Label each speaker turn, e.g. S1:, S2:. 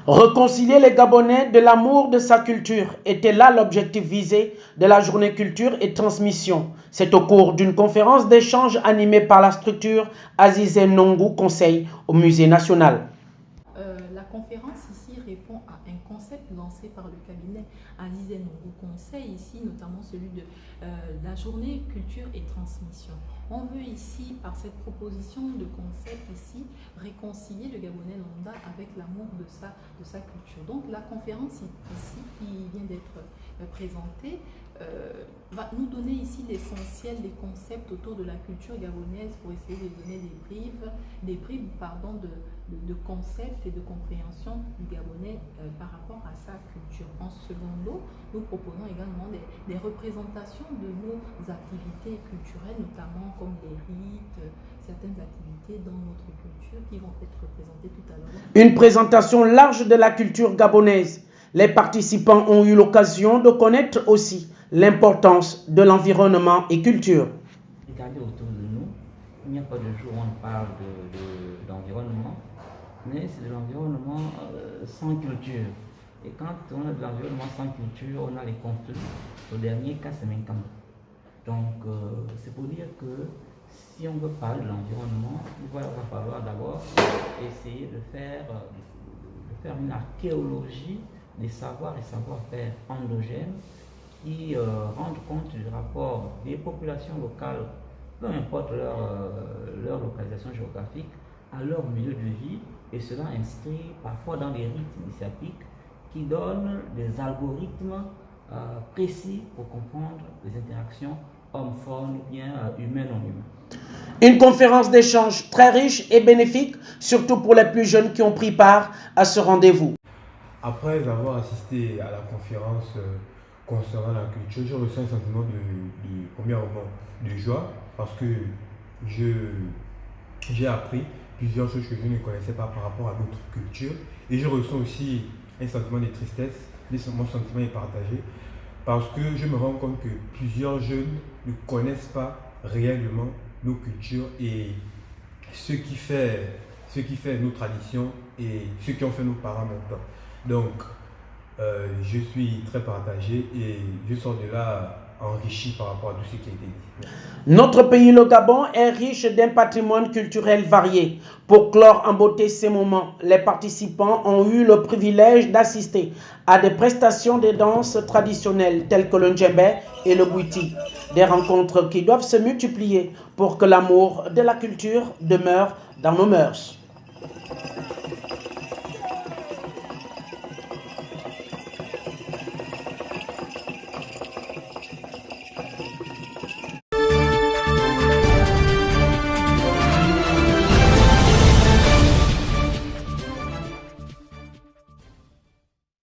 S1: Réconcilier les Gabonais de l'amour de sa culture était là l'objectif visé de la journée culture et transmission. C'est au cours d'une conférence d'échange animée par la structure Azizé Nongo Conseil au Musée national.
S2: La conférence ici répond à un concept lancé par le cabinet Azizé Nongo Conseil, ici notamment celui de la journée culture et transmission. On veut ici, par cette proposition de concept ici, réconcilier le Gabonais lambda avec l'amour de sa culture. Donc la conférence ici qui vient d'être présentée va nous donner ici l'essentiel des concepts autour de la culture gabonaise pour essayer de donner des bribes de concepts et de compréhension du Gabonais par rapport à sa culture. En second lot, nous proposons également des représentations de nos activités culturelles, notamment comme les rites, certaines activités dans notre culture qui vont être représentées tout à l'heure.
S1: Une présentation large de la culture gabonaise. Les participants ont eu l'occasion de connaître aussi l'importance de l'environnement et culture.
S3: Regardez autour de nous, il n'y a pas de jour où on parle d'environnement, mais c'est de l'environnement sans culture. Et quand on a de l'environnement sans culture, on a les conflits. Le dernier cas, c'est Menkam. Donc, c'est pour dire que si on veut parler de l'environnement, il va falloir d'abord essayer de faire une archéologie des savoirs et savoir-faire endogènes qui rendent compte du rapport des populations locales, peu importe leur localisation géographique, à leur milieu de vie, et cela inscrit parfois dans des rites initiatiques qui donnent des algorithmes précis pour comprendre les interactions homme-faune ou bien humaine-en-humain.
S1: Une conférence d'échange très riche et bénéfique, surtout pour les plus jeunes qui ont pris part à ce rendez-vous.
S4: Après avoir assisté à la conférence concernant la culture, je ressens un sentiment premièrement de joie parce que j'ai appris plusieurs choses que je ne connaissais pas par rapport à notre culture, et je ressens aussi un sentiment de tristesse, mon sentiment est partagé parce que je me rends compte que plusieurs jeunes ne connaissent pas réellement nos cultures et ce qui fait nos traditions et ce qui ont fait nos parents maintenant. Donc, je suis très partagé et je sors de là enrichi par rapport à tout ce qui a été dit.
S1: Notre pays, le Gabon, est riche d'un patrimoine culturel varié. Pour clore en beauté ces moments, les participants ont eu le privilège d'assister à des prestations de danse traditionnelles telles que le djembé et le bouiti. Des rencontres qui doivent se multiplier pour que l'amour de la culture demeure dans nos mœurs.